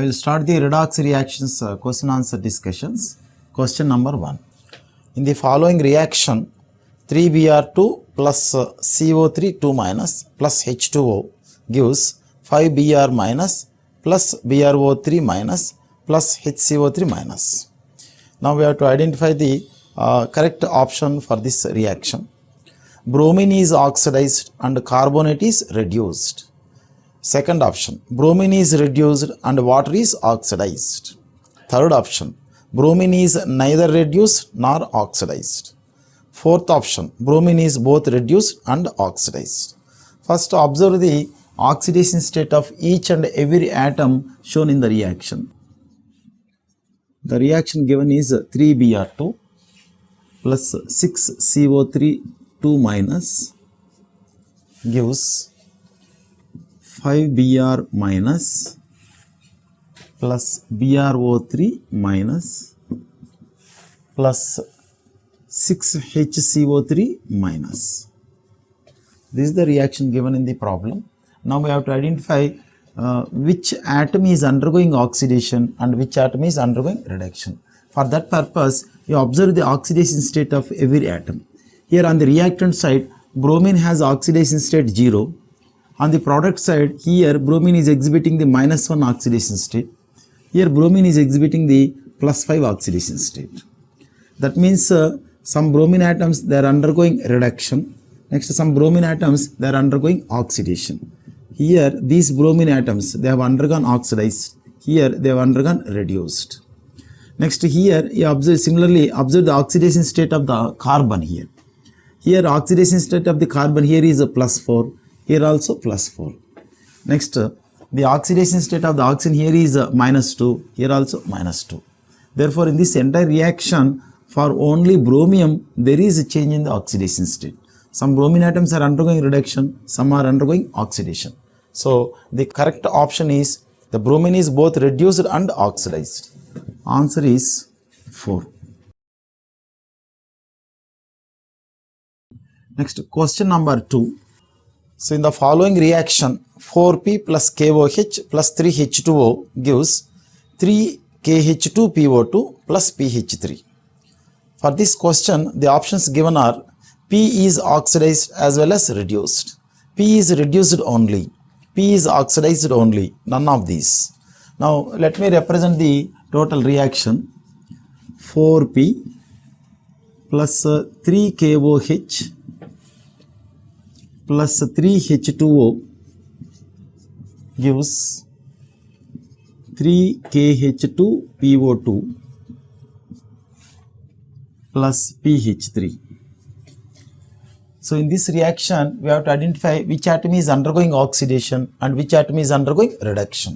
We'll start the redox reactions question answer discussions. Question number 1. In the following reaction, 3Br2 plus CO3 2 minus plus H2O gives 5Br minus plus BrO3 minus plus HCO3 minus. Now we have to identify the correct option for this reaction. Bromine is oxidized and carbonate is reduced. Second option, bromine is reduced and water is oxidized. Third option, bromine is neither reduced nor oxidized. Fourth option, bromine is both reduced and oxidized. First, observe the oxidation state of each and every atom shown in the reaction. The reaction given is 3Br2 plus 6CO3 2 minus gives 5Br minus plus BrO3 minus plus 6HCO3 minus. This is the reaction given in the problem. Now we have to identify which atom is undergoing oxidation and which atom is undergoing reduction. For that purpose, you observe the oxidation state of every atom. Here on the reactant side, bromine has oxidation state 0. On the product side, here bromine is exhibiting the -1 oxidation state. Here bromine is exhibiting the +5 oxidation state. That means some bromine atoms they are undergoing reduction. Next, some bromine atoms they are undergoing oxidation. Here these bromine atoms they have undergone oxidized. Here they have undergone reduced. Next, here you observe similarly observe the oxidation state of the carbon here. Here oxidation state of the carbon here is a +4. Here also +4. Next, the oxidation state of the oxygen here is -2. Here also -2. Therefore, in this entire reaction, for only bromium, there is a change in the oxidation state. Some bromine atoms are undergoing reduction, some are undergoing oxidation. So, the correct option is the bromine is both reduced and oxidized. Answer is 4. Next, question number 2. So, in the following reaction, 4P plus KOH plus 3H2O gives 3KH2PO2 plus PH3. For this question, the options given are P is oxidized as well as reduced. P is reduced only. P is oxidized only. None of these. Now, let me represent the total reaction. 4P plus 3KOH plus 3H2O gives 3KH2PO2 plus PH3. So in this reaction, we have to identify which atom is undergoing oxidation and which atom is undergoing reduction.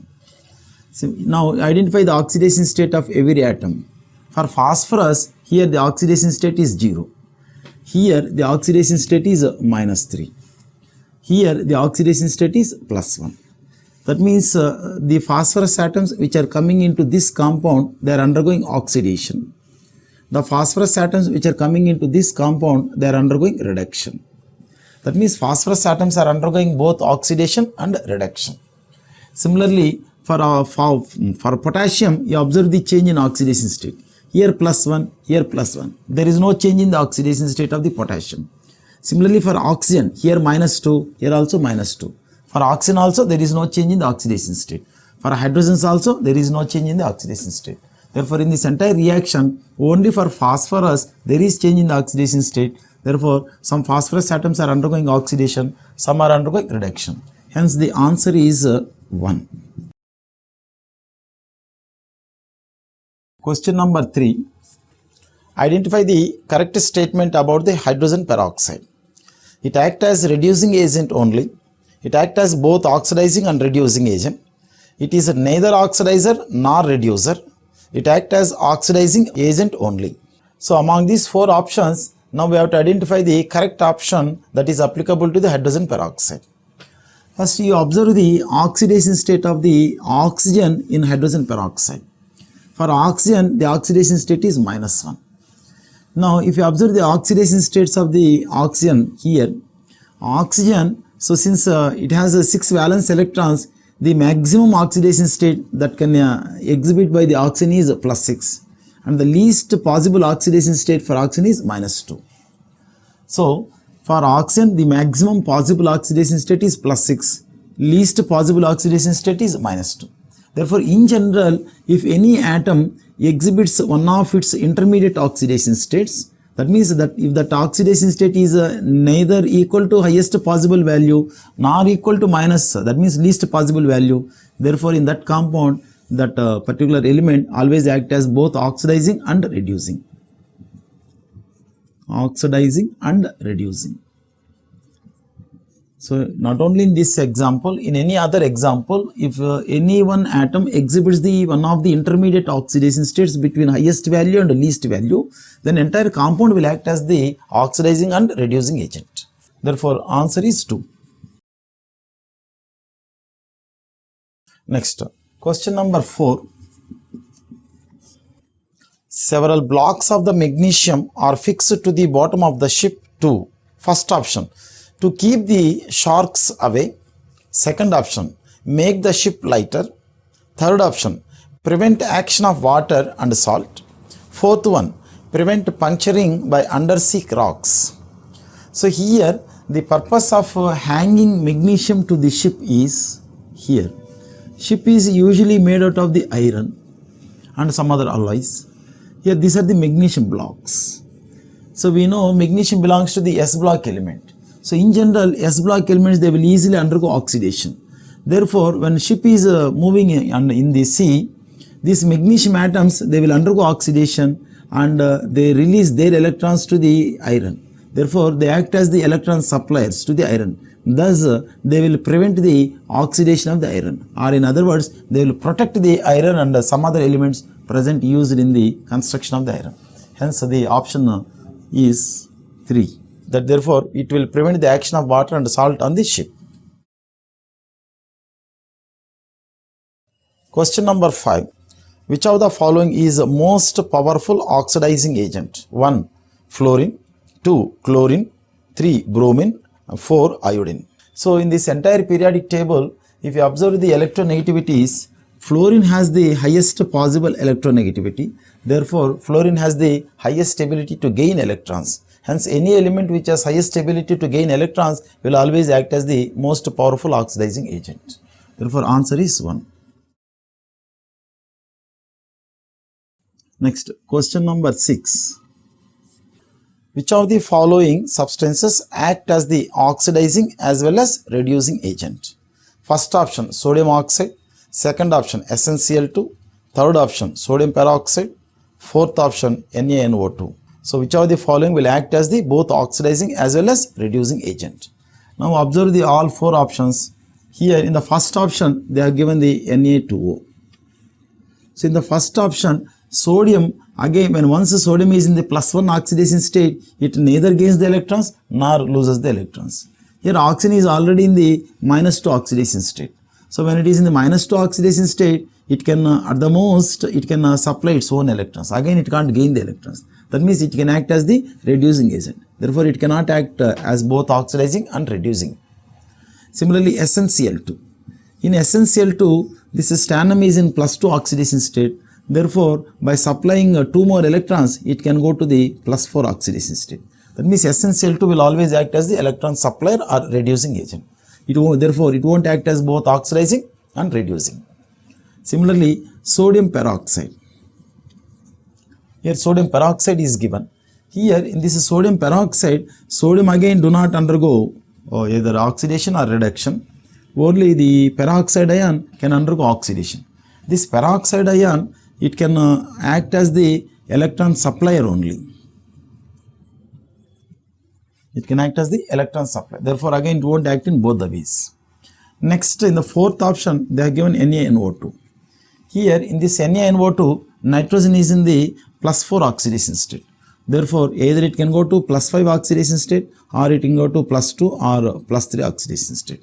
So now identify the oxidation state of every atom. For phosphorus, here the oxidation state is 0. Here the oxidation state is -3. Here the oxidation state is +1. That means the phosphorus atoms which are coming into this compound, they are undergoing oxidation. The phosphorus atoms which are coming into this compound, they are undergoing reduction. That means phosphorus atoms are undergoing both oxidation and reduction. Similarly, for potassium, you observe the change in oxidation state. Here +1, here +1. There is no change in the oxidation state of the potassium. Similarly, for oxygen, here -2, here also -2. For oxygen also, there is no change in the oxidation state. For hydrogens also, there is no change in the oxidation state. Therefore, in this entire reaction, only for phosphorus, there is change in the oxidation state. Therefore, some phosphorus atoms are undergoing oxidation, some are undergoing reduction. Hence, the answer is 1. Question number 3. Identify the correct statement about the hydrogen peroxide. It acts as reducing agent only. It acts as both oxidizing and reducing agent. It is neither oxidizer nor reducer. It acts as oxidizing agent only. So among these 4 options, now we have to identify the correct option that is applicable to the hydrogen peroxide. First, you observe the oxidation state of the oxygen in hydrogen peroxide. For oxygen, the oxidation state is -1. Now, if you observe the oxidation states of the oxygen here, oxygen, so since it has 6 valence electrons, the maximum oxidation state that can exhibit by the oxygen is +6 and the least possible oxidation state for oxygen is -2. So for oxygen the maximum possible oxidation state is +6, least possible oxidation state is -2. Therefore in general if any atom exhibits one of its intermediate oxidation states, that means that if that oxidation state is neither equal to highest possible value nor equal to minus, that means least possible value, therefore in that compound that particular element always act as both oxidizing and reducing. Oxidizing and reducing. So not only in this example, in any other example, if any one atom exhibits one of the intermediate oxidation states between highest value and least value, then entire compound will act as the oxidizing and reducing agent. Therefore answer is 2. Next, question number 4. Several blocks of the magnesium are fixed to the bottom of the ship to, first option, to keep the sharks away. Second option, make the ship lighter. Third option, prevent action of water and salt. Fourth one, prevent puncturing by undersea rocks. So here the purpose of hanging magnesium to the ship is, here ship is usually made out of the iron and some other alloys. Here these are the magnesium blocks. So we know magnesium belongs to the S block element. So in general S block elements they will easily undergo oxidation. Therefore when ship is moving in the sea, these magnesium atoms they will undergo oxidation and they release their electrons to the iron. Therefore they act as the electron suppliers to the iron. Thus they will prevent the oxidation of the iron, or in other words they will protect the iron and some other elements present used in the construction of the iron. Hence the option is 3. That therefore it will prevent the action of water and salt on the ship. Question number 5. Which of the following is most powerful oxidizing agent? 1. Fluorine. 2. Chlorine. 3. Bromine. 4. Iodine. So in this entire periodic table, if you observe the electronegativities, fluorine has the highest possible electronegativity. Therefore fluorine has the highest ability to gain electrons. Hence any element which has highest ability to gain electrons will always act as the most powerful oxidizing agent. Therefore answer is 1. Next, question number 6. Which of the following substances act as the oxidizing as well as reducing agent? First option, sodium oxide. Second option, SnCl2. Third option, sodium peroxide. Fourth option, NaNO2. So which of the following will act as the both oxidizing as well as reducing agent? Now observe the all 4 options. Here in the first option they are given the Na2O. So in the first option sodium, again when once sodium is in the +1 oxidation state, it neither gains the electrons nor loses the electrons. Here oxygen is already in the -2 oxidation state. So when it is in the -2 oxidation state, it can at the most it can supply its own electrons. Again it can't gain the electrons. That means it can act as the reducing agent. Therefore it cannot act as both oxidizing and reducing. Similarly SnCl2. In SnCl2 this stannum is in +2 oxidation state. Therefore by supplying 2 more electrons it can go to the +4 oxidation state. That means SnCl2 will always act as the electron supplier or reducing agent. Therefore it won't act as both oxidizing and reducing. Similarly sodium peroxide. Here sodium peroxide is given. Here in this sodium peroxide, sodium again do not undergo either oxidation or reduction. Only the peroxide ion can undergo oxidation. This peroxide ion, it can act as the electron supplier only. It can act as the electron supplier. Therefore again it won't act in both the ways. Next, in the fourth option they are given NaNO2. Here in this NaNO2, nitrogen is in the +4 oxidation state. Therefore either it can go to +5 oxidation state or it can go to +2 or +3 oxidation state.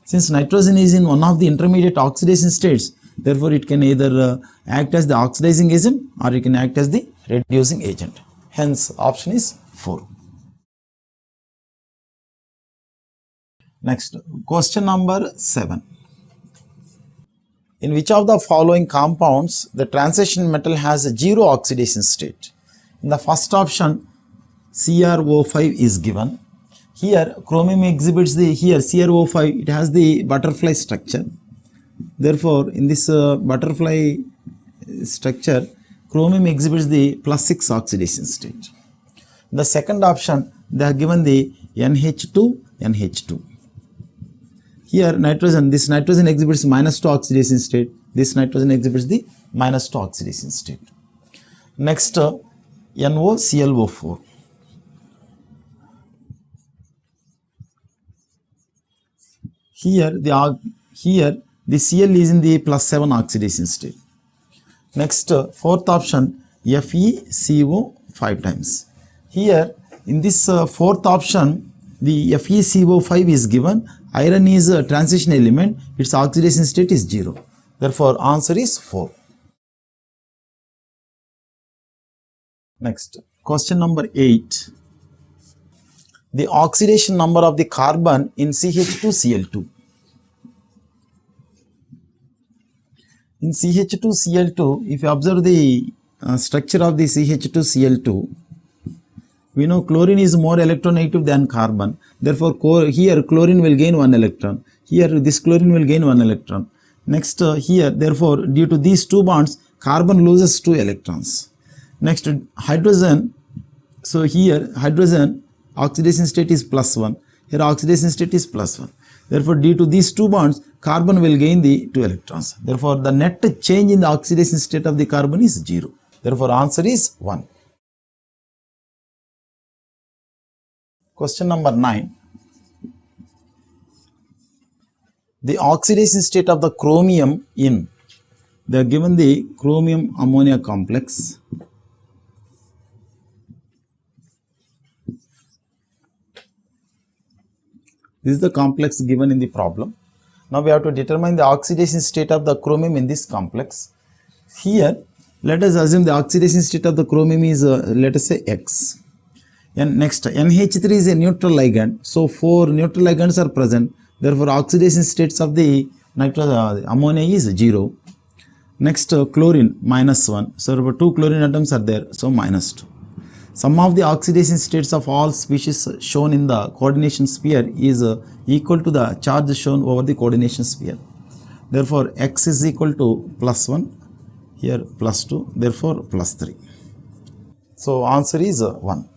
Since nitrogen is in one of the intermediate oxidation states, therefore it can either act as the oxidizing agent or it can act as the reducing agent. Hence option is 4. Next, question number 7. In which of the following compounds the transition metal has a zero oxidation state? In the first option, CrO5 is given. Here chromium exhibits the, here CrO5, it has the butterfly structure. Therefore, in this butterfly structure, chromium exhibits the +6 oxidation state. In the second option, they have given the NH2, NH2. Here nitrogen, this nitrogen exhibits -2 oxidation state, this nitrogen exhibits the -2 oxidation state. Next, NOClO4. Here the Cl is in the +7 oxidation state. Next, fourth option, FeCO 5 times. Here in this fourth option, the FeCO5 is given. Iron is a transition element, its oxidation state is 0. Therefore, answer is 4. Next, question number 8. The oxidation number of the carbon in CH2Cl2. In CH2Cl2, if you observe the structure of the CH2Cl2, we know chlorine is more electronegative than carbon. Therefore, here chlorine will gain 1 electron. Here this chlorine will gain 1 electron. Next, here, therefore, due to these two bonds, carbon loses 2 electrons. Next, hydrogen. So here hydrogen oxidation state is +1. Here oxidation state is +1. Therefore, due to these two bonds, carbon will gain the 2 electrons. Therefore, the net change in the oxidation state of the carbon is 0. Therefore, answer is 1. Question number 9. The oxidation state of the chromium in, they are given the chromium ammonia complex. This is the complex given in the problem. Now we have to determine the oxidation state of the chromium in this complex. Here, let us assume the oxidation state of the chromium is, let us say, X. And next, NH3 is a neutral ligand. So 4 neutral ligands are present. Therefore, oxidation states of the ammonia is 0. Next, chlorine -1. So 2 chlorine atoms are there. So -2. Sum of the oxidation states of all species shown in the coordination sphere is equal to the charge shown over the coordination sphere. Therefore, X is equal to +1, here +2, therefore +3. So, answer is 1.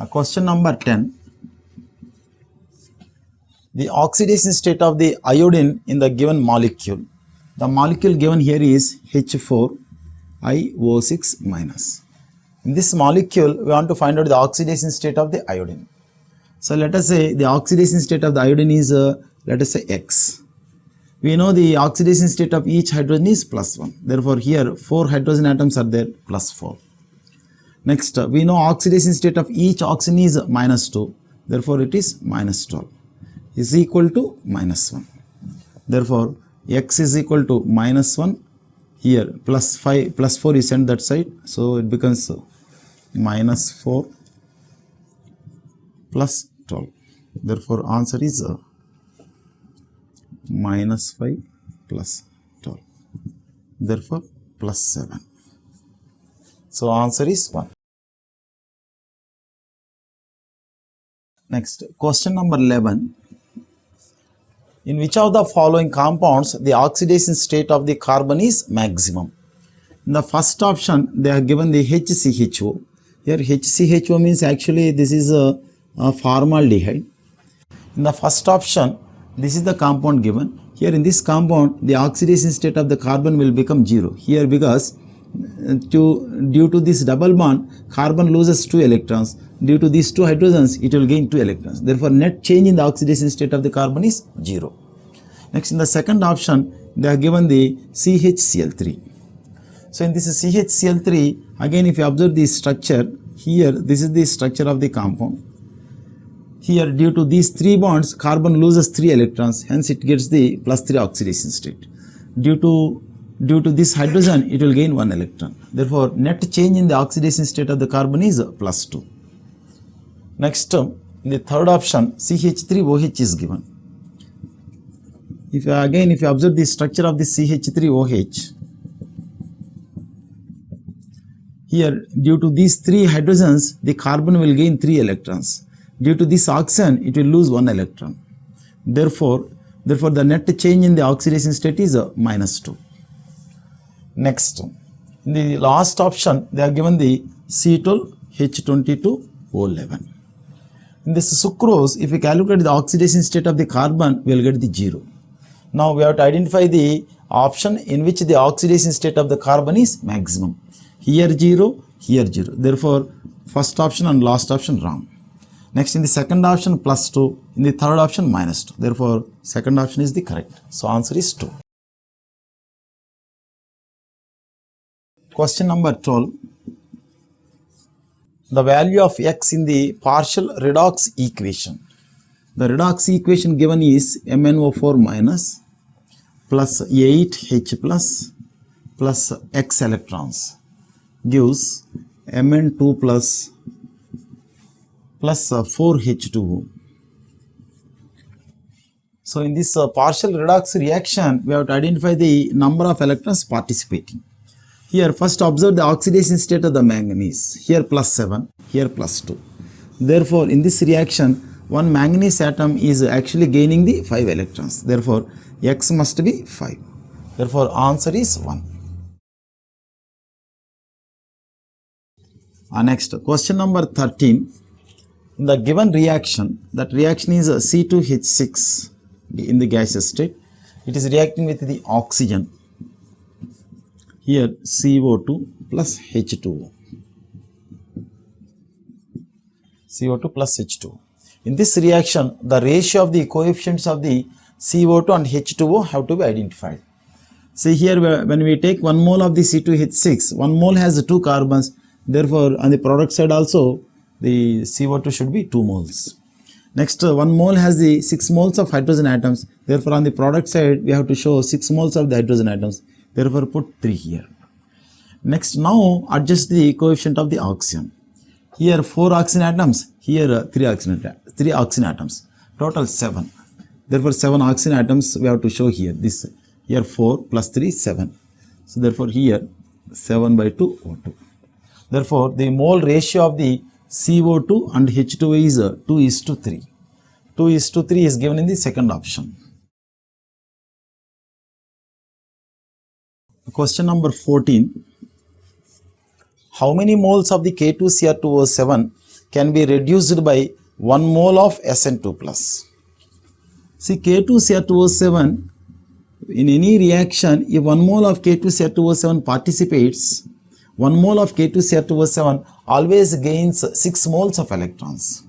Question number 10. The oxidation state of the iodine in the given molecule. The molecule given here is H4IO6-. In this molecule, we want to find out the oxidation state of the iodine. So let us say the oxidation state of the iodine is, let us say, X. We know the oxidation state of each hydrogen is +1. Therefore, here 4 hydrogen atoms are there, +4. Next, we know oxidation state of each oxygen is -2. Therefore, it is -12 is equal to -1. Therefore, X is equal to -1. Here +5, +4 is sent that side. So it becomes -4 + 12. Therefore, answer is -5 + 12. Therefore, +7. So answer is 1. Next, question number 11. In which of the following compounds the oxidation state of the carbon is maximum? In the first option, they are given the HCHO. Here HCHO means actually this is a formaldehyde. In the first option, this is the compound given. Here in this compound, the oxidation state of the carbon will become 0. Here because due to this double bond, carbon loses 2 electrons. Due to these 2 hydrogens, it will gain 2 electrons. Therefore, net change in the oxidation state of the carbon is 0. Next, in the second option, they are given the CHCl3. So, in this CHCl3, again if you observe the structure, here this is the structure of the compound. Here, due to these 3 bonds, carbon loses 3 electrons, hence it gets the +3 oxidation state. Due to this hydrogen, it will gain 1 electron. Therefore, net change in the oxidation state of the carbon is +2. Next, in the third option, CH3OH is given. If you observe the structure of the CH3OH, here due to these 3 hydrogens, the carbon will gain 3 electrons. Due to this oxygen, it will lose 1 electron. Therefore, the net change in the oxidation state is -2. Next, in the last option, they are given the C12H22O11. In this sucrose, if we calculate the oxidation state of the carbon, we will get the 0. Now we have to identify the option in which the oxidation state of the carbon is maximum. Here 0, here 0. Therefore, first option and last option wrong. Next, in the second option +2, in the third option -2. Therefore, second option is the correct. So answer is 2. Question number 12. The value of X in the partial redox equation. The redox equation given is MnO4 minus plus 8H plus X electrons gives Mn2 plus 4H2O. So in this partial redox reaction, we have to identify the number of electrons participating. Here first observe the oxidation state of the manganese. Here +7, here +2. Therefore in this reaction, one manganese atom is actually gaining the 5 electrons. Therefore X must be 5. Therefore answer is 1. Next, question number 13. In the given reaction, that reaction is C2H6 in the gaseous state. It is reacting with the oxygen. Here CO2 plus H2O. CO2 plus H2O. In this reaction, the ratio of the coefficients of the CO2 and H2O have to be identified. See here, when we take 1 mole of the C2H6, 1 mole has 2 carbons. Therefore, on the product side also, the CO2 should be 2 moles. Next, 1 mole has the 6 moles of hydrogen atoms. Therefore, on the product side, we have to show 6 moles of the hydrogen atoms. Therefore, put 3 here. Next, now adjust the coefficient of the oxygen. Here 4 oxygen atoms, here 3 oxygen atoms. Total 7. Therefore, 7 oxygen atoms we have to show here. This here 4 plus 3, 7. So therefore, here 7 by 2 O2. Therefore, the mole ratio of the CO2 and H2O is 2:3. 2:3 is given in the second option. Question number 14. How many moles of the K2Cr2O7 can be reduced by 1 mole of Sn2+? See, K2Cr2O7, in any reaction, if 1 mole of K2Cr2O7 participates, 1 mole of K2Cr2O7 always gains 6 moles of electrons.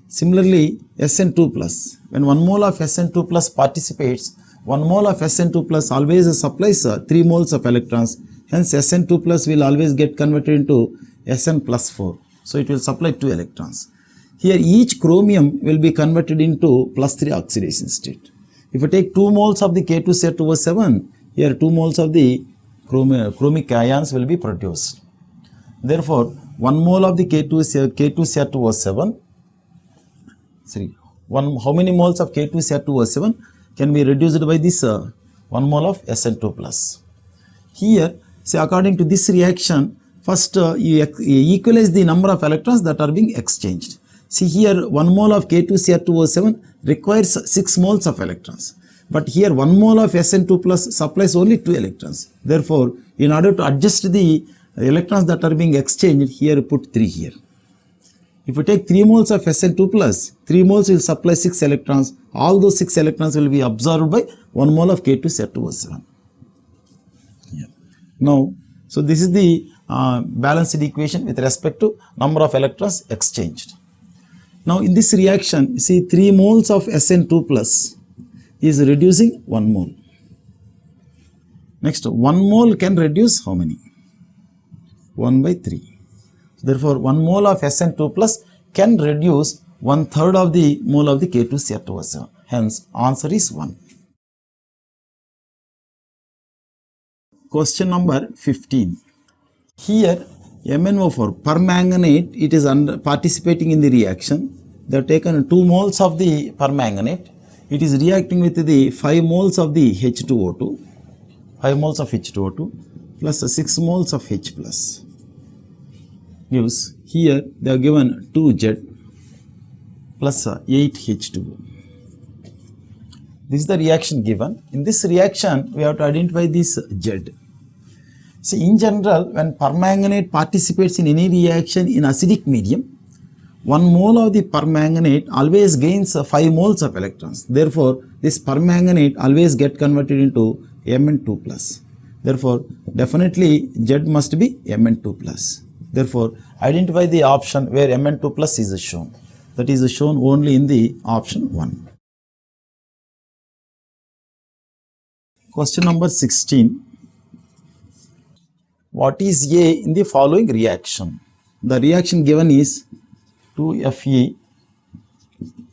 Similarly, Sn2+, when 1 mole of Sn2+ participates, 1 mole of Sn2+ always supplies 3 moles of electrons. Hence, Sn2+ will always get converted into Sn+4. So, it will supply 2 electrons. Here, each chromium will be converted into +3 oxidation state. If you take 2 moles of the K2Cr2O7, here 2 moles of the chromic ions will be produced. Therefore, 1 mole of the K2Cr2O7, how many moles of K2Cr2O7 can be reduced by this 1 mole of Sn2+. Here, say according to this reaction, first you equalize the number of electrons that are being exchanged. See here, 1 mole of K2Cr2O7 requires 6 moles of electrons. But here 1 mole of Sn2+ supplies only 2 electrons. Therefore, in order to adjust the electrons that are being exchanged, here put 3 here. If you take 3 moles of Sn2+, 3 moles will supply 6 electrons. All those 6 electrons will be absorbed by 1 mole of K2Cr2O7. Yeah. Now, so this is the balanced equation with respect to number of electrons exchanged. Now, in this reaction, see 3 moles of Sn2+ is reducing 1 mole. Next, 1 mole can reduce how many? 1 by 3. Therefore, 1 mole of Sn2+ can reduce 1/3 of the mole of the K2Cr2O7. Hence, answer is 1. Question number 15. Here, MnO4 permanganate, it is participating in the reaction. They have taken 2 moles of the permanganate. it is reacting with the 5 moles of the H2O2, 5 moles of H2O2 plus 6 moles of H plus gives, here they are given 2Z plus 8H2O. This is the reaction given. In this reaction, we have to identify this Z. See, in general, when permanganate participates in any reaction in acidic medium, 1 mole of the permanganate always gains 5 moles of electrons. Therefore, this permanganate always get converted into Mn2 plus. Therefore, definitely Z must be Mn2 plus. Therefore, identify the option where Mn2 plus is shown. That is shown only in the option 1. Question number 16. What is A in the following reaction? The reaction given is 2Fe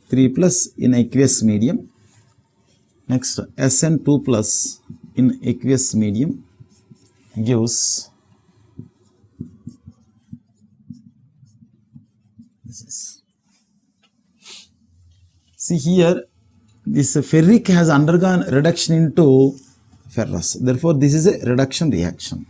3 plus in aqueous medium. Next, Sn2 plus in aqueous medium gives this. See here, this ferric has undergone reduction into ferrous. Therefore, this is a reduction reaction.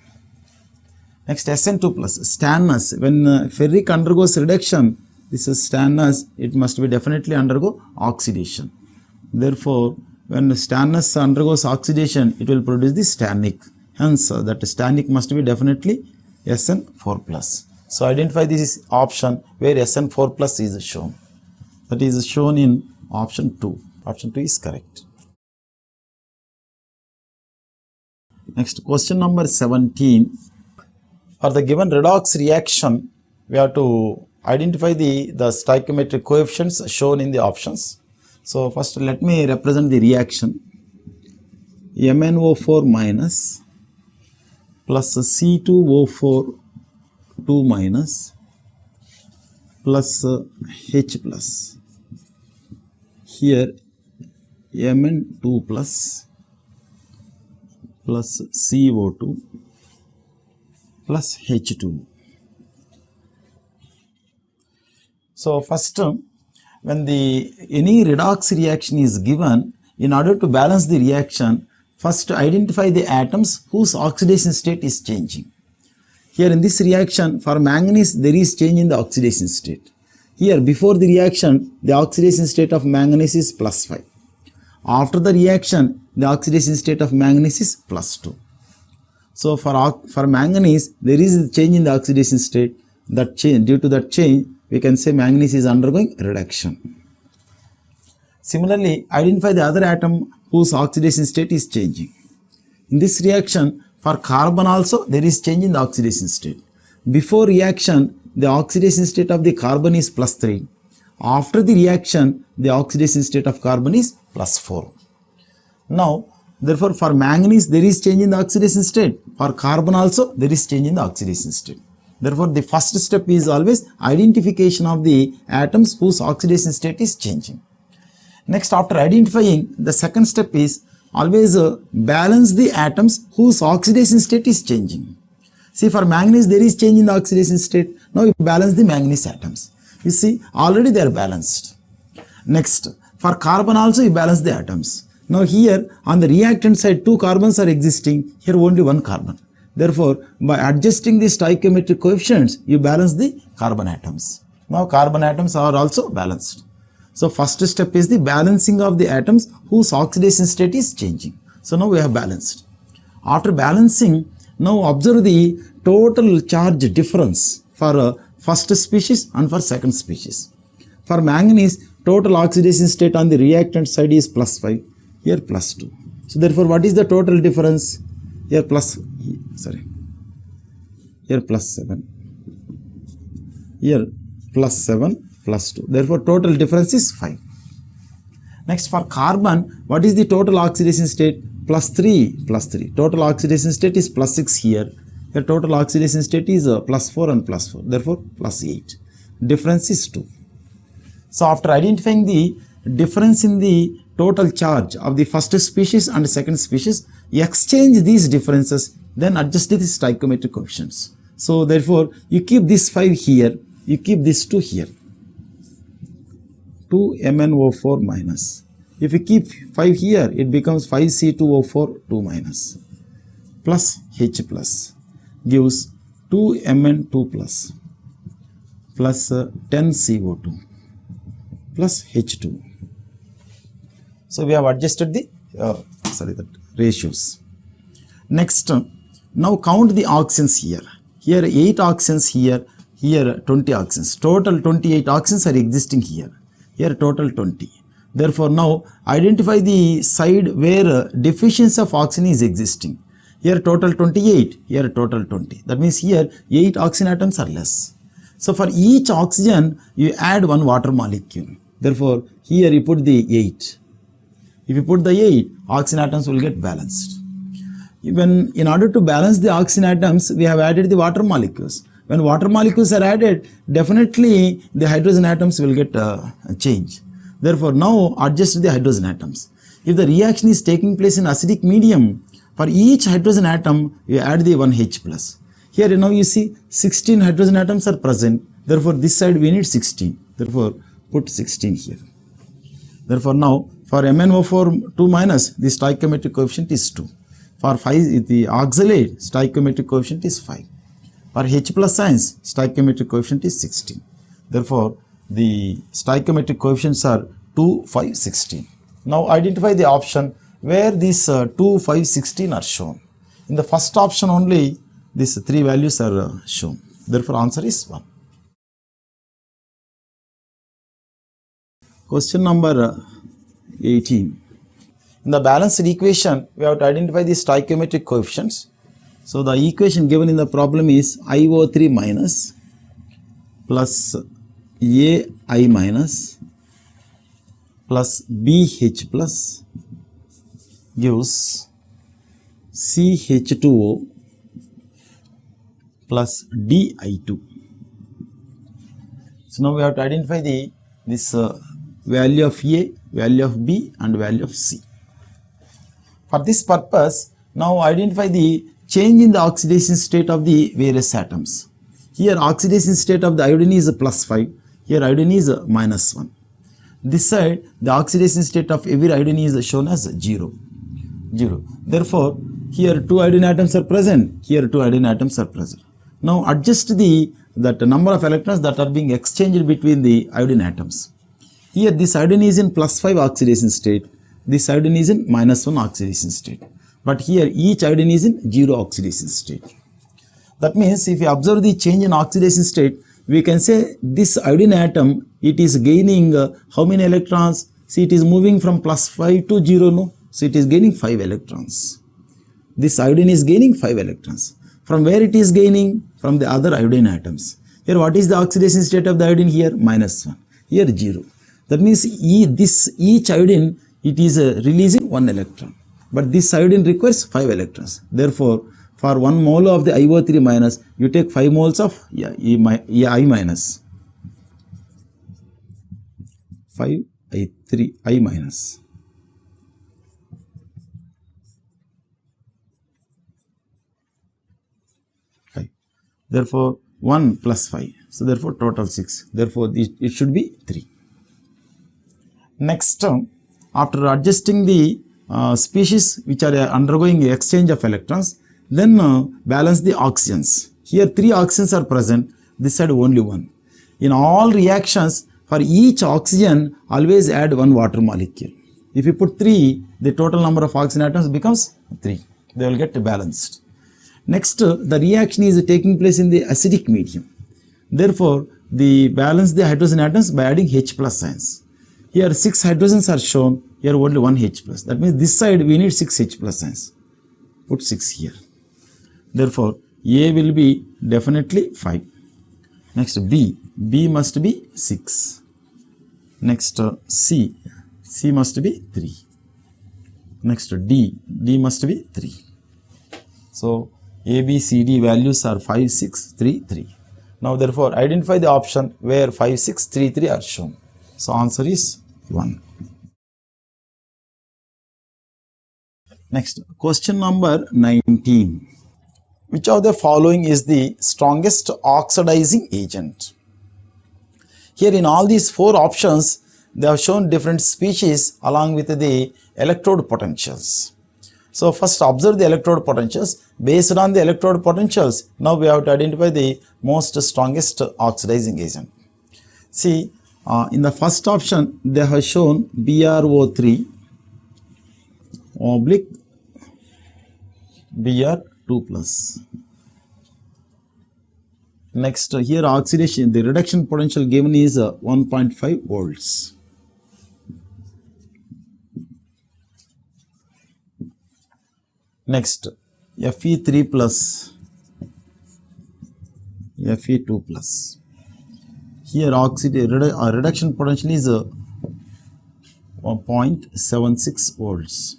Next, Sn2 plus, stannous. When ferric undergoes reduction, this is stannous, it must be definitely undergo oxidation. Therefore, when stannous undergoes oxidation, it will produce the stannic. Hence, that stannic must be definitely Sn4 plus. So, identify this option where Sn4 plus is shown. That is shown in option 2. Option 2 is correct. Next, question number 17. For the given redox reaction, we have to identify the stoichiometric coefficients shown in the options. So, first let me represent the reaction. MnO4 minus plus C2O4 2 minus plus H plus. Here Mn2 plus CO2 plus H2. So, first when any redox reaction is given, in order to balance the reaction, first identify the atoms whose oxidation state is changing. Here in this reaction, for manganese, there is change in the oxidation state. Here, before the reaction, the oxidation state of manganese is plus 5. After the reaction, the oxidation state of manganese is plus 2. So, for manganese, there is a change in the oxidation state. Due to that change, we can say manganese is undergoing reduction. Similarly, identify the other atom whose oxidation state is changing. In this reaction, for carbon also, there is change in the oxidation state. Before reaction, the oxidation state of the carbon is plus 3. After the reaction, the oxidation state of carbon is plus 4. Now, therefore, for manganese, there is change in the oxidation state. For carbon also, there is change in the oxidation state. Therefore, the first step is always identification of the atoms whose oxidation state is changing. Next, after identifying, the second step is always balance the atoms whose oxidation state is changing. See, for manganese, there is change in the oxidation state. Now, you balance the manganese atoms. You see, already they are balanced. Next, for carbon also, you balance the atoms. Now, here on the reactant side, 2 carbons are existing. Here, only 1 carbon. Therefore, by adjusting the stoichiometric coefficients, you balance the carbon atoms. Now, carbon atoms are also balanced. So, first step is the balancing of the atoms whose oxidation state is changing. So, now we have balanced. After balancing, now observe the total charge difference for first species and for second species. For manganese, total oxidation state on the reactant side is plus 5, here plus 2. So, therefore, what is the total difference? Here plus 7, here plus 7 plus 2. Therefore, total difference is 5. Next, for carbon, what is the total oxidation state? Plus 3, plus 3. Total oxidation state is plus 6 here. Here total oxidation state is plus 4 and plus 4. Therefore, plus 8. Difference is 2. So, after identifying the difference in the total charge of the first species and second species, exchange these differences, then adjust the stoichiometric coefficients. So, therefore, you keep this 5 here, you keep this 2 here. 2 MnO4 minus. If we keep 5 here, it becomes 5C2O4 2 minus plus H plus gives 2Mn2 plus 10CO2 plus H2. So we have adjusted the ratios. Next, now count the oxygens here. Here 8 oxygens here, here 20 oxygens. Total 28 oxygens are existing here. Here total 20. Therefore now identify the side where deficiency of oxygen is existing. Here total 28, here total 20. That means here 8 oxygen atoms are less. So for each oxygen you add one water molecule. Therefore here you put the 8. If you put the 8, oxygen atoms will get balanced. Even in order to balance the oxygen atoms, we have added the water molecules. When water molecules are added, definitely the hydrogen atoms will get change. Therefore now adjust the hydrogen atoms. If the reaction is taking place in acidic medium, for each hydrogen atom you add the 1 H plus. Here now you see 16 hydrogen atoms are present. Therefore this side we need 16. Therefore put 16 here. Therefore now for MnO4 2 minus, the stoichiometric coefficient is 2. For 5, the oxalate stoichiometric coefficient is 5. For H plus ions, stoichiometric coefficient is 16. Therefore the stoichiometric coefficients are 2, 5, 16. Now identify the option where these 2, 5, 16 are shown. In the first option only these 3 values are shown. Therefore answer is 1. Question number 18. In the balanced equation, we have to identify the stoichiometric coefficients. So the equation given in the problem is IO3 minus plus AI minus plus BH plus gives CH2O plus Di2. So now we have to identify this value of A, value of B and value of C. For this purpose, now identify the change in the oxidation state of the various atoms. Here oxidation state of the iodine is plus 5, here iodine is minus 1. This side the oxidation state of every iodine is shown as 0. Therefore here 2 iodine atoms are present, here 2 iodine atoms are present. Now adjust that number of electrons that are being exchanged between the iodine atoms. Here this iodine is in plus 5 oxidation state, this iodine is in minus 1 oxidation state. But here each iodine is in 0 oxidation state. That means if you observe the change in oxidation state, we can say this iodine atom, it is gaining how many electrons? See, it is moving from plus 5 to 0, no? So it is gaining 5 electrons. This iodine is gaining 5 electrons. From where it is gaining? From the other iodine atoms. Here what is the oxidation state of the iodine here? Minus 1. Here 0. That means each iodine, it is releasing 1 electron. But this iodine requires 5 electrons. Therefore, for 1 mole of the IO3 minus, you take 5 moles of I minus. 5I minus. Therefore 1 plus 5. So therefore total 6. Therefore it should be 3. Next, after adjusting the species which are undergoing exchange of electrons, then balance the oxygens. Here 3 oxygens are present, this side only 1. In all reactions, for each oxygen always add 1 water molecule. If you put 3, the total number of oxygen atoms becomes 3. They will get balanced. Next, the reaction is taking place in the acidic medium. Therefore, they balance the hydrogen atoms by adding H plus ions. Here 6 hydrogens are shown, here only 1 H plus. That means this side we need 6 H plus ions. Put 6 here. Therefore, A will be definitely 5. Next B must be 6. Next C must be 3. Next D must be 3. So A, B, C, D values are 5, 6, 3, 3. Now therefore identify the option where 5, 6, 3, 3 are shown. So answer is 1. Next, question number 19. Which of the following is the strongest oxidizing agent? Here in all these 4 options, they have shown different species along with the electrode potentials. So first observe the electrode potentials. Based on the electrode potentials, now we have to identify the most strongest oxidizing agent. See, in the first option, they have shown BrO3 oblique Br2 plus. Next, here oxidation, the reduction potential given is 1.5 volts. Next, Fe3 plus, Fe2 plus. Here reduction potential is 1.76 volts.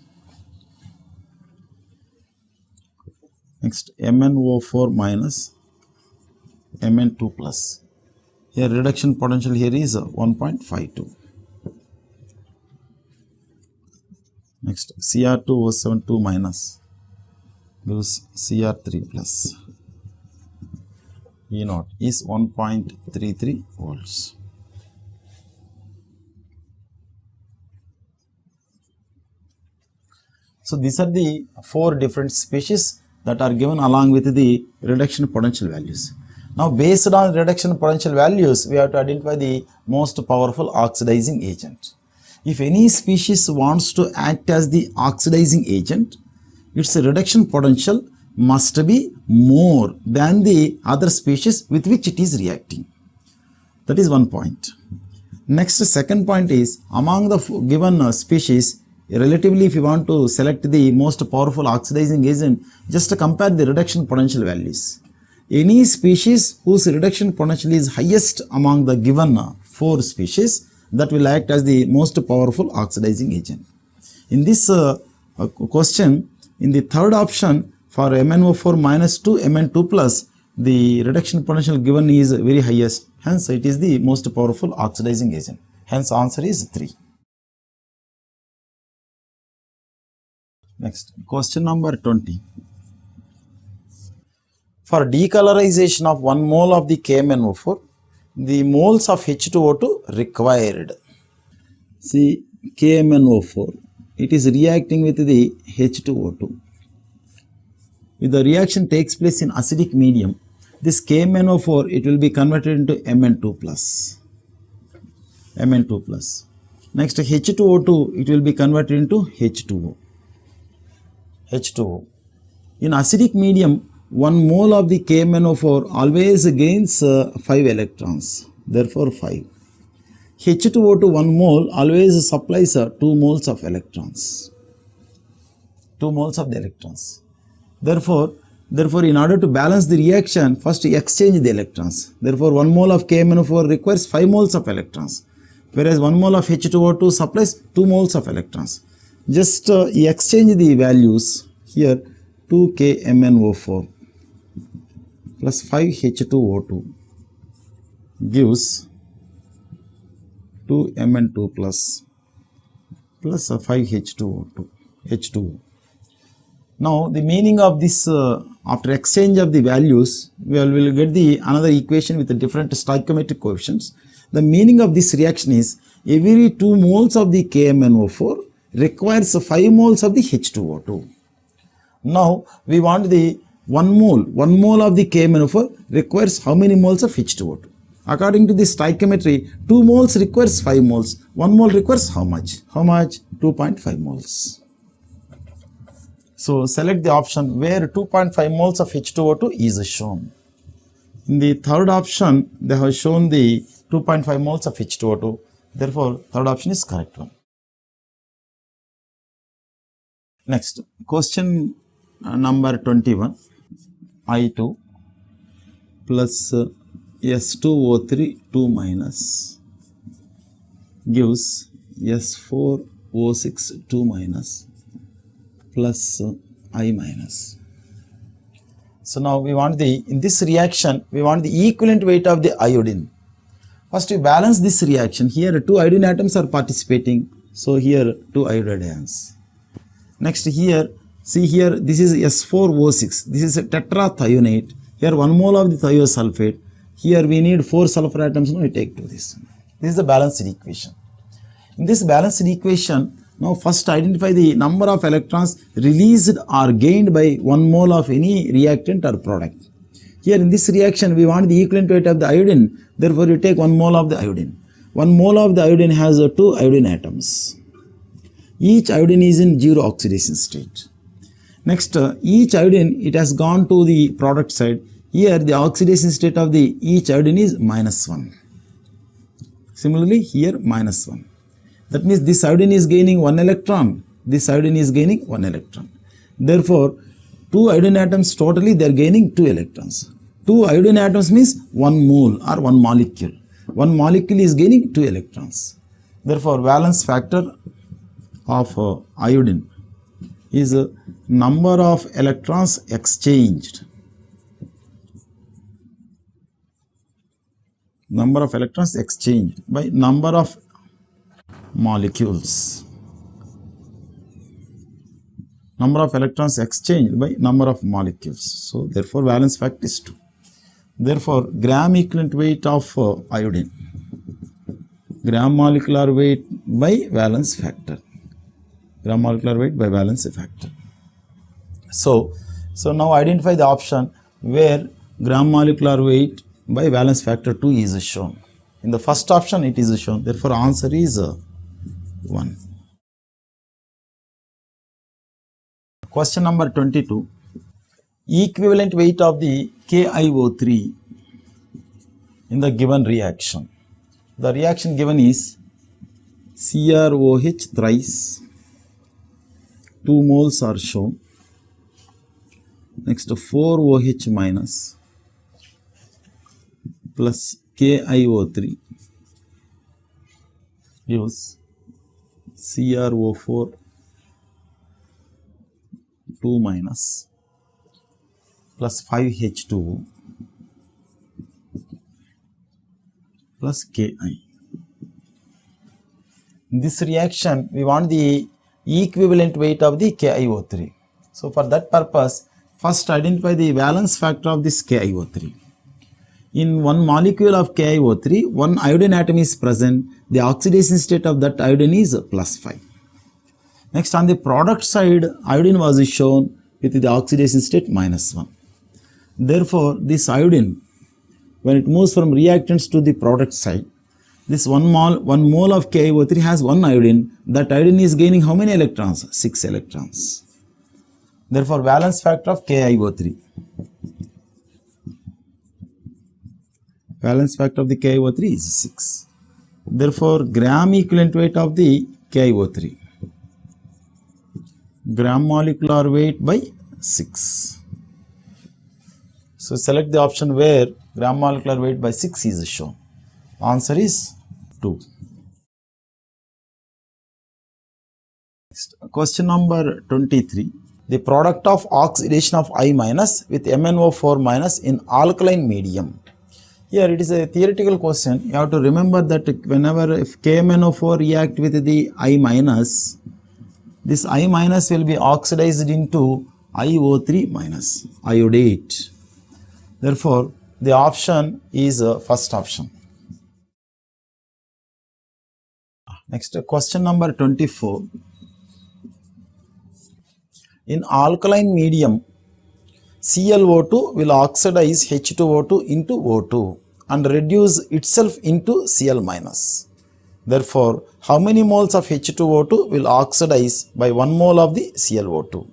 Next, MnO4 minus, Mn2 plus. Here reduction potential here is 1.52. Next, Cr2O72 minus gives Cr3 plus. E0 is 1.33 volts. So these are the 4 different species that are given along with the reduction potential values. Now based on reduction potential values, we have to identify the most powerful oxidizing agent. If any species wants to act as the oxidizing agent, its reduction potential must be more than the other species with which it is reacting. That is one point. Next, second point is, among the given species, relatively if you want to select the most powerful oxidizing agent, just compare the reduction potential values. Any species whose reduction potential is highest among the given 4 species, that will act as the most powerful oxidizing agent. In this question, in the third option, for MnO4 minus 2 Mn2 plus, the reduction potential given is very highest. Hence, it is the most powerful oxidizing agent. Hence, answer is 3. Next, question number 20. For decolorization of 1 mole of the KMnO4, the moles of H2O2 required. See, KMnO4, it is reacting with the H2O2. If the reaction takes place in acidic medium, this KMnO4, it will be converted into Mn2 plus. Mn2 plus. Next, H2O2, it will be converted into H2O. H2O. In acidic medium, 1 mole of the KMnO4 always gains 5 electrons. Therefore, 5. H2O to 1 mole always supplies 2 moles of electrons. 2 moles of the electrons. Therefore, in order to balance the reaction, first exchange the electrons. Therefore, 1 mole of KMnO4 requires 5 moles of electrons, whereas 1 mole of H2O2 supplies 2 moles of electrons. Just exchange the values here. 2 KMnO4 plus 5 H2O2 gives 2 Mn2 plus 5 H2O2. H2O. Now, the meaning of this, after exchange of the values, we will get the another equation with the different stoichiometric coefficients. The meaning of this reaction is, every 2 moles of the KMnO4 requires 5 moles of the H2O2. Now, we want the 1 mole of the KMnO4 requires how many moles of H2O2? According to the stoichiometry, 2 moles requires 5 moles. 1 mole requires how much? How much? 2.5 moles. So, select the option where 2.5 moles of H2O2 is shown. In the third option, they have shown the 2.5 moles of H2O2. Therefore, third option is correct one. Next, question number 21. I2 plus S2O3 2 minus gives S4O6 2 minus plus I minus. So now we want in this reaction, we want the equivalent weight of the iodine. First we balance this reaction. Here 2 iodine atoms are participating. So here 2 iodide ions. Next here, see here, this is S4O6. This is a tetrathionate. Here 1 mole of the thiosulfate. Here we need 4 sulfur atoms. Now we take to this. This is the balanced equation. In this balanced equation, now first identify the number of electrons released or gained by 1 mole of any reactant or product. Here in this reaction, we want the equivalent weight of the iodine, therefore you take 1 mole of the iodine. 1 mole of the iodine has 2 iodine atoms. Each iodine is in 0 oxidation state. Next, each iodine, it has gone to the product side. Here the oxidation state of the each iodine is -1. Similarly, here -1. That means this iodine is gaining 1 electron, this iodine is gaining 1 electron. Therefore, 2 iodine atoms totally they are gaining 2 electrons. 2 iodine atoms means 1 mole or 1 molecule. 1 molecule is gaining 2 electrons. Therefore, valence factor of iodine is number of electrons exchanged. Number of electrons exchanged by number of molecules. Number of electrons exchanged by number of molecules. So, therefore, valence factor is 2. Therefore, gram equivalent weight of iodine. Gram molecular weight by valence factor. Gram molecular weight by valence factor. So now identify the option where gram molecular weight by valence factor 2 is shown. In the first option it is shown, therefore answer is 1. Question number 22. Equivalent weight of the KiO3 in the given reaction. The reaction given is CrOH thrice, 2 moles are shown. Next 4OH minus plus KiO3 gives CrO4 2 minus plus 5H2O plus Ki. In this reaction, we want the equivalent weight of the KiO3. So, for that purpose, first identify the valence factor of this KiO3. In one molecule of KiO3, one iodine atom is present. The oxidation state of that iodine is +5. Next, on the product side, iodine was shown with the oxidation state -1. Therefore, this iodine, when it moves from reactants to the product side, this 1 mole of KiO3 has 1 iodine. That iodine is gaining how many electrons? 6 electrons. Therefore, valence factor of KiO3. Valence factor of the KiO3 is 6. Therefore, gram equivalent weight of the KiO3. Gram molecular weight by 6. So, select the option where gram molecular weight by 6 is shown. Answer is 2. Next, question number 23. The product of oxidation of I minus with MnO4 minus in alkaline medium. Here it is a theoretical question. You have to remember that whenever if KMnO4 react with the I minus, this I minus will be oxidized into IO3 minus, iodate. Therefore, the option is first option. Next, question number 24. In alkaline medium, ClO2 will oxidize H2O2 into O2 and reduce itself into Cl minus. Therefore, how many moles of H2O2 will oxidize by 1 mole of the ClO2?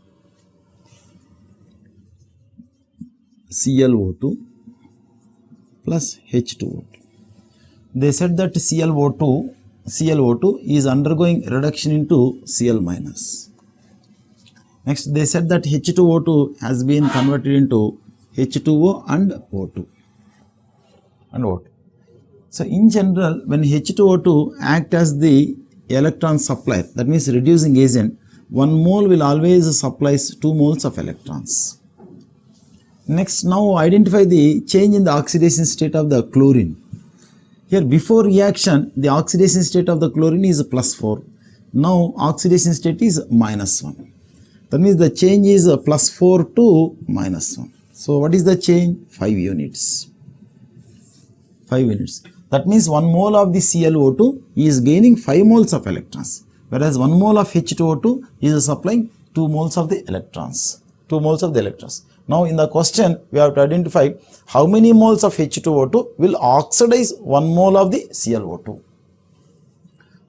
ClO2 plus H2O2. They said that ClO2 is undergoing reduction into Cl minus. Next, they said that H2O2 has been converted into H2O and O2. So, in general, when H2O2 act as the electron supplier, that means reducing agent, 1 mole will always supply 2 moles of electrons. Next, now identify the change in the oxidation state of the chlorine. Here, before reaction, the oxidation state of the chlorine is +4. Now, oxidation state is -1. That means the change is +4 to -1. So, what is the change? 5 units. 5 units. That means 1 mole of the ClO2 is gaining 5 moles of electrons, whereas 1 mole of H2O2 is supplying 2 moles of the electrons. 2 moles of the electrons. Now in the question we have to identify how many moles of H2O2 will oxidize 1 mole of the ClO2.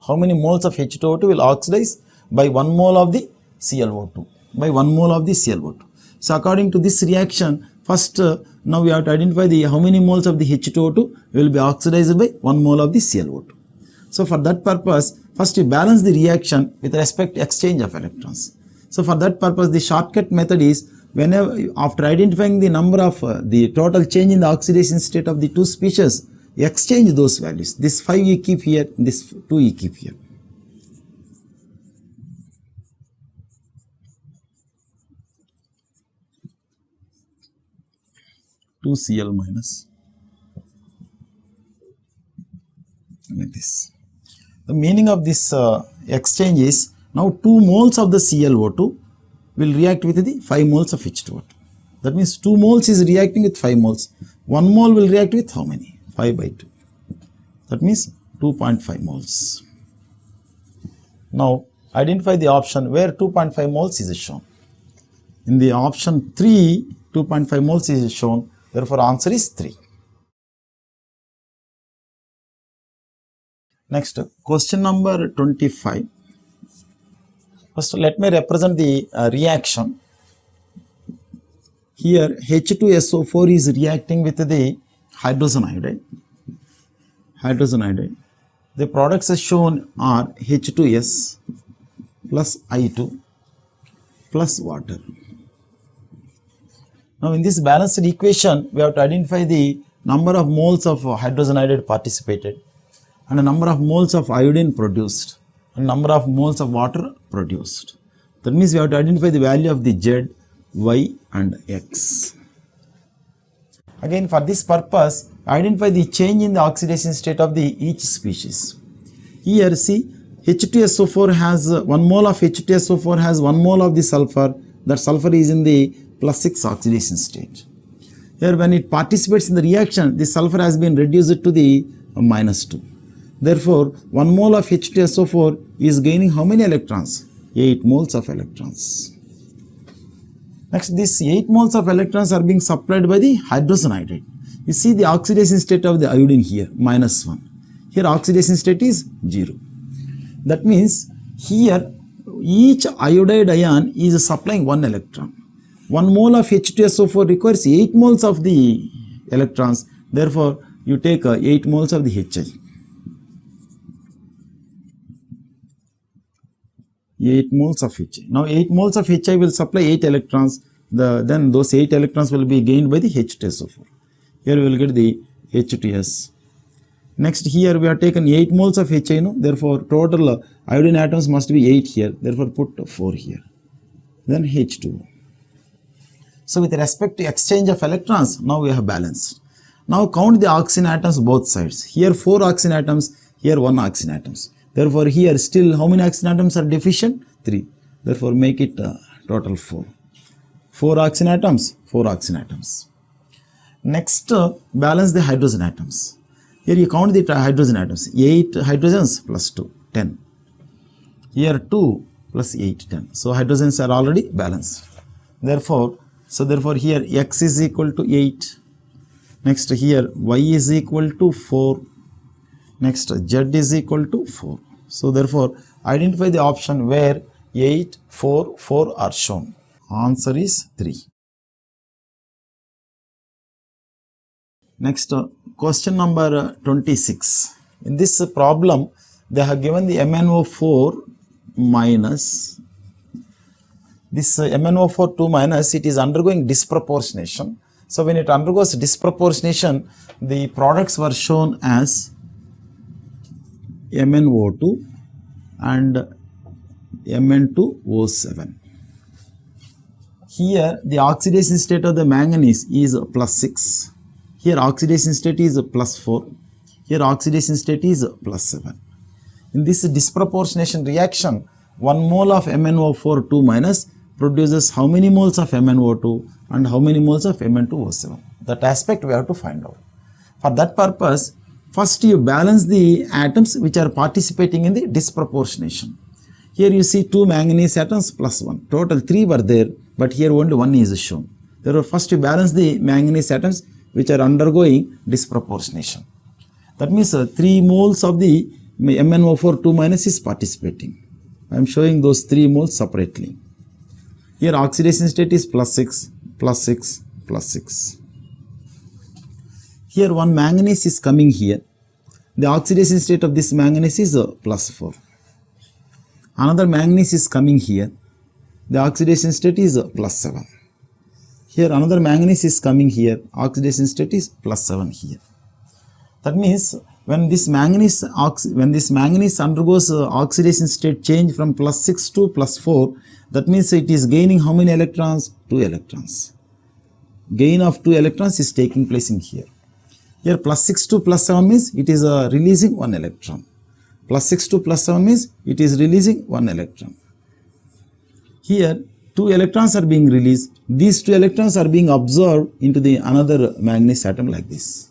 How many moles of H2O2 will oxidize by 1 mole of the ClO2? By 1 mole of the ClO2. So according to this reaction, first now we have to identify how many moles of the H2O2 will be oxidized by 1 mole of the ClO2. So for that purpose, first we balance the reaction with respect to exchange of electrons. So for that purpose, the shortcut method is, whenever after identifying the number of the total change in the oxidation state of the two species, exchange those values. This 5 you keep here, this 2 you keep here. Two Cl minus, like this. The meaning of this exchange is, now 2 moles of the ClO2 will react with the 5 moles of H2O2. That means 2 moles is reacting with 5 moles. 1 mole will react with how many? 5 by 2. That means 2.5 moles. Now identify the option where 2.5 moles is shown. In the option 3, 2.5 moles is shown. Therefore answer is 3. Next, question number 25. First, let me represent the reaction. Here H2SO4 is reacting with the hydrogen iodide. The products as shown are H2S plus I2 plus water. Now in this balanced equation, we have to identify the number of moles of hydrogen iodide participated, and the number of moles of iodine produced, and number of moles of water produced. That means we have to identify the value of the Z, Y and X. Again, for this purpose, identify the change in the oxidation state of each species. Here see, H2SO4 has 1 mole of H2SO4 has 1 mole of the sulfur. That sulfur is in the +6 oxidation state. Here when it participates in the reaction, the sulfur has been reduced to the -2. Therefore, 1 mole of H2SO4 is gaining how many electrons? 8 moles of electrons. Next, these 8 moles of electrons are being supplied by the hydrogen iodide. You see the oxidation state of the iodine here, -1. Here oxidation state is 0. That means here each iodide ion is supplying 1 electron. 1 mole of H2SO4 requires 8 moles of the electrons. Therefore, you take 8 moles of the HI. 8 moles of HI. Now 8 moles of HI will supply 8 electrons. Then those 8 electrons will be gained by the H2SO4. Here we will get the H2S. Next, here we have taken 8 moles of HI. Therefore, total iodine atoms must be 8 here. Therefore, put 4 here. Then H2O. So with respect to exchange of electrons, now we have balanced. Now count the oxygen atoms both sides. Here 4 oxygen atoms, here 1 oxygen atoms. Therefore here still how many oxygen atoms are deficient? 3. Therefore make it total 4. 4 oxygen atoms, 4 oxygen atoms. Next balance the hydrogen atoms. Here you count the hydrogen atoms. 8 hydrogens plus 2, 10. Here 2 plus 8, 10. So hydrogens are already balanced. Therefore here X is equal to 8. Next here Y is equal to 4. Next Z is equal to 4. So therefore identify the option where 8, 4, 4 are shown. Answer is 3. Next question number 26. In this problem they have given the MnO4 minus. This MnO4 2 minus, it is undergoing disproportionation. So when it undergoes disproportionation, the products were shown as MnO2 and Mn2O7. Here the oxidation state of the manganese is +6. Here oxidation state is +4. Here oxidation state is +7. In this disproportionation reaction, 1 mole of MnO4 2 minus produces how many moles of MnO2 and how many moles of Mn2O7. That aspect we have to find out. For that purpose, First you balance the atoms which are participating in the disproportionation. Here you see 2 manganese atoms plus 1. Total 3 were there, but here only 1 is shown. Therefore, first you balance the manganese atoms which are undergoing disproportionation. That means 3 moles of the MnO4 2 minus is participating. I am showing those 3 moles separately. Here oxidation state is plus 6, plus 6, plus 6. Here one manganese is coming here. The oxidation state of this manganese is plus 4. Another manganese is coming here. The oxidation state is plus 7. Here another manganese is coming here. Oxidation state is plus 7 here. That means when this manganese undergoes oxidation state change from plus 6 to plus 4, that means it is gaining how many electrons? 2 electrons. Gain of 2 electrons is taking place in here. Here plus 6 to plus 7 means it is releasing 1 electron. Plus 6 to plus 7 means it is releasing 1 electron. Here 2 electrons are being released. These 2 electrons are being absorbed into the another manganese atom like this.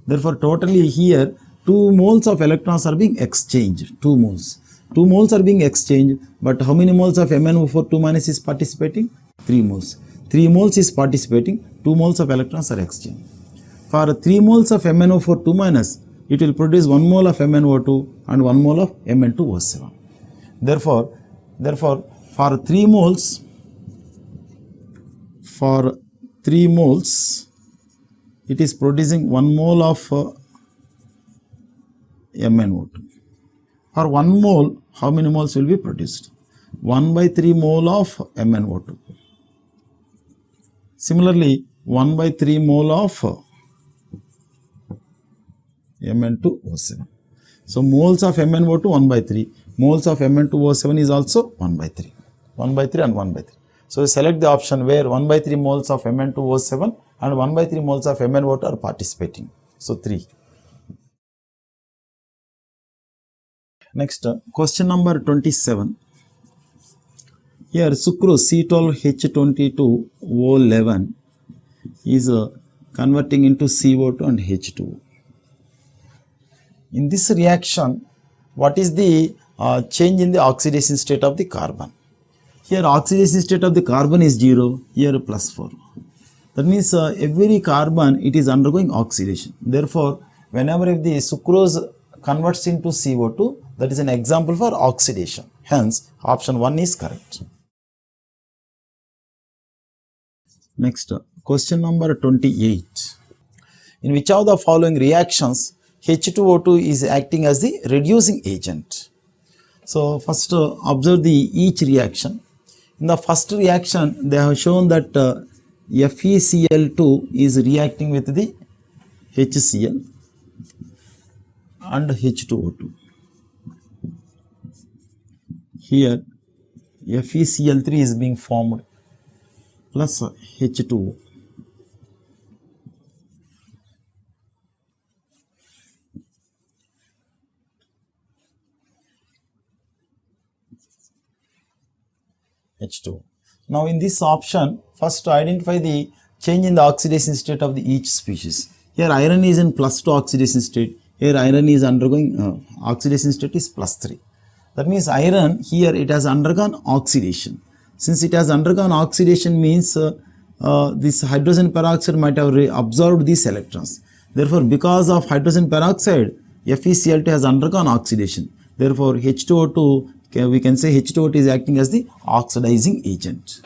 Therefore, totally here 2 moles of electrons are being exchanged. 2 moles. 2 moles are being exchanged, but how many moles of MnO4 2 minus is participating? 3 moles. 3 moles is participating, 2 moles of electrons are exchanged. For 3 moles of MnO4 2 minus, it will produce 1 mole of MnO2 and 1 mole of Mn2O7. Therefore, for 3 moles, it is producing 1 mole of MnO2. For 1 mole, how many moles will be produced? 1 by 3 mole of MnO2. Similarly, 1 by 3 mole of Mn2O7. So, moles of MnO2 1 by 3. Moles of Mn2O7 is also 1 by 3. 1 by 3 and 1 by 3. So, select the option where 1 by 3 moles of Mn2O7 and 1 by 3 moles of MnO2 are participating. So, 3. Next, question number 27. Here, sucrose C12H22O11 is converting into CO2 and H2O. In this reaction, what is the change in the oxidation state of the carbon? Here oxidation state of the carbon is 0, here plus 4. That means every carbon it is undergoing oxidation. Therefore, whenever if the sucrose converts into CO2, that is an example for oxidation. Hence, option 1 is correct. Next, question number 28. In which of the following reactions H2O2 is acting as the reducing agent? So, first observe each reaction. In the first reaction, they have shown that FeCl2 is reacting with the HCl and H2O2. Here, FeCl3 is being formed plus H2O. H2O. Now in this option, first to identify the change in the oxidation state of each species. Here iron is in plus 2 oxidation state. Here iron is undergoing oxidation state is plus 3. That means iron here it has undergone oxidation. Since it has undergone oxidation means this hydrogen peroxide might have absorbed these electrons. Therefore, because of hydrogen peroxide, FeCl2 has undergone oxidation. Therefore, H2O2 we can say H2O2 is acting as the oxidizing agent.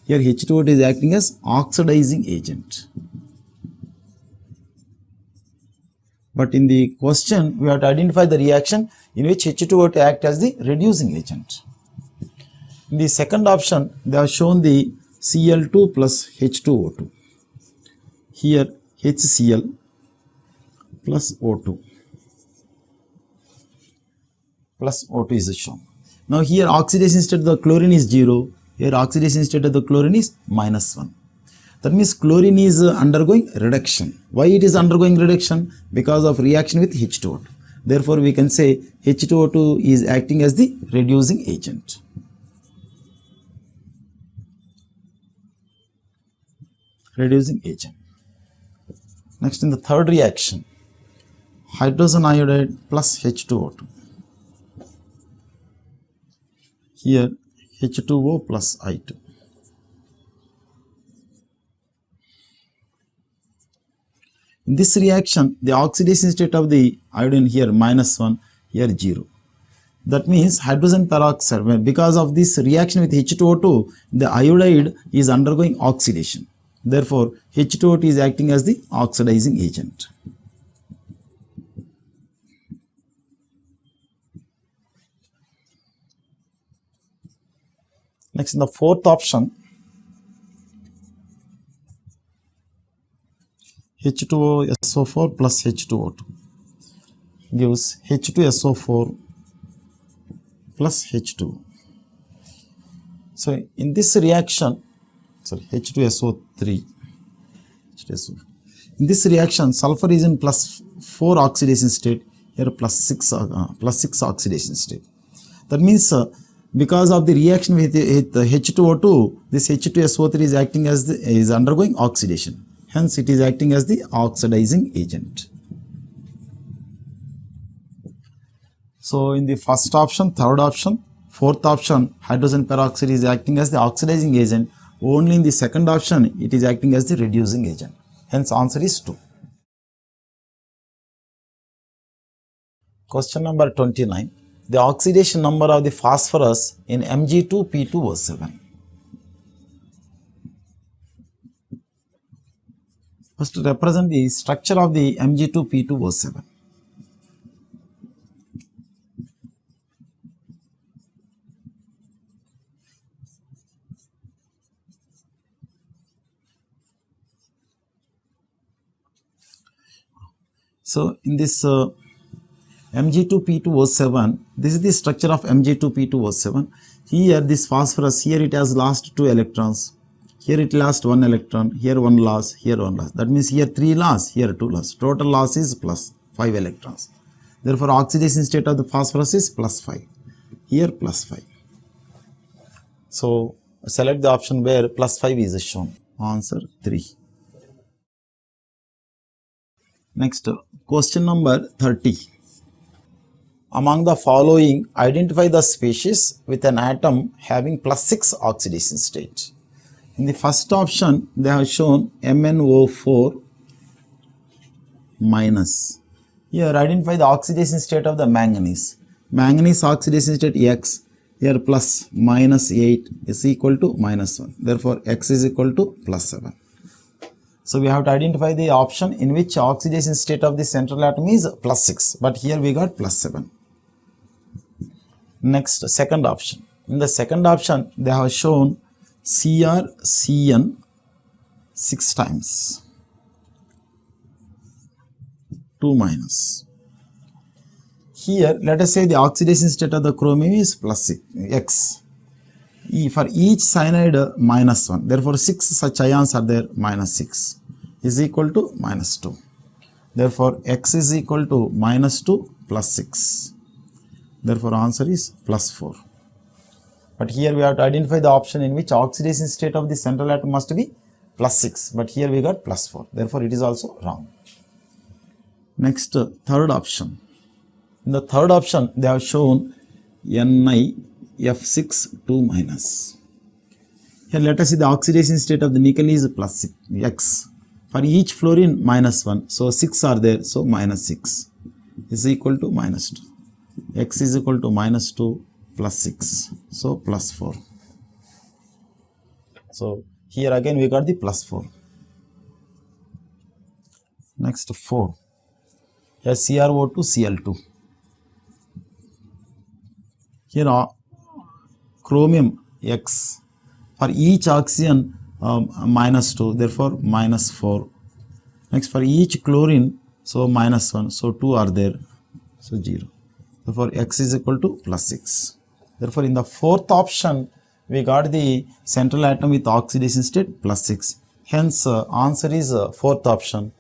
Here H2O2 is acting as oxidizing agent. But in the question, we have to identify the reaction in which H2O2 acts as the reducing agent. In the second option, they have shown the Cl2 plus H2O2. Here HCl plus O2 plus O2 is shown. Now here oxidation state of the chlorine is 0, here oxidation state of the chlorine is -1. That means chlorine is undergoing reduction. Why it is undergoing reduction? Because of reaction with H2O2. Therefore, we can say H2O2 is acting as the reducing agent. Reducing agent. Next, in the third reaction, hydrogen iodide plus H2O2. Here H2O plus I2. In this reaction, the oxidation state of the iodine here -1, here 0. That means hydrogen peroxide, because of this reaction with H2O2, the iodide is undergoing oxidation. Therefore, H2O2 is acting as the oxidizing agent. Next, in the fourth option, H2SO4 plus H2O2 gives H2SO4 plus H2. So in this reaction, H2SO3, in this reaction, sulfur is in +4 oxidation state, here +6 oxidation state. That means because of the reaction with H2O2, this H2SO3 is acting as is undergoing oxidation. Hence, it is acting as the oxidizing agent. So, in the first option, third option, fourth option, hydrogen peroxide is acting as the oxidizing agent. Only in the second option, it is acting as the reducing agent. Hence, answer is 2. Question number 29. The oxidation number of the phosphorus in Mg2P2O7. First, to represent the structure of the Mg2P2O7. So, in this Mg2P2O7, this is the structure of Mg2P2O7. Here, this phosphorus, here it has lost 2 electrons. Here it lost 1 electron, here 1 loss, here 1 loss. That means here 3 loss, here 2 loss. Total loss is plus 5 electrons. Therefore, oxidation state of the phosphorus is +5. Here +5. So, select the option where +5 is shown. Answer 3. Next, question number 30. Among the following, identify the species with an atom having +6 oxidation state. In the first option, they have shown MnO4 minus. Here, identify the oxidation state of the manganese. Manganese oxidation state X, here plus -8 is equal to -1. Therefore, X is equal to +7. So, we have to identify the option in which oxidation state of the central atom is +6. But here we got +7. Next, second option. In the second option, they have shown CrCN 6 times, 2 minus. Here, let us say the oxidation state of the chromium is +X. For each cyanide -1. Therefore, 6 such ions are there, -6 is equal to -2. Therefore, X is equal to -2 plus 6. Therefore, answer is +4. But here we have to identify the option in which oxidation state of the central atom must be +6. But here we got +4. Therefore, it is also wrong. Next, third option. In the third option, they have shown NiF6 2 minus. Here, let us see the oxidation state of the nickel is +X. For each fluorine, -1. So, 6 are there. So, -6 is equal to -2. X is equal to -2 plus 6. So, +4. So, here again we got the +4. Next, 4. Here CrO2, Cl2. Here chromium X. For each oxygen -2. Therefore, -4. Next, for each chlorine, so -1. So, 2 are there. So, 0. Therefore, X is equal to +6. Therefore, in the fourth option, we got the central atom with oxidation state +6. Hence, answer is fourth option.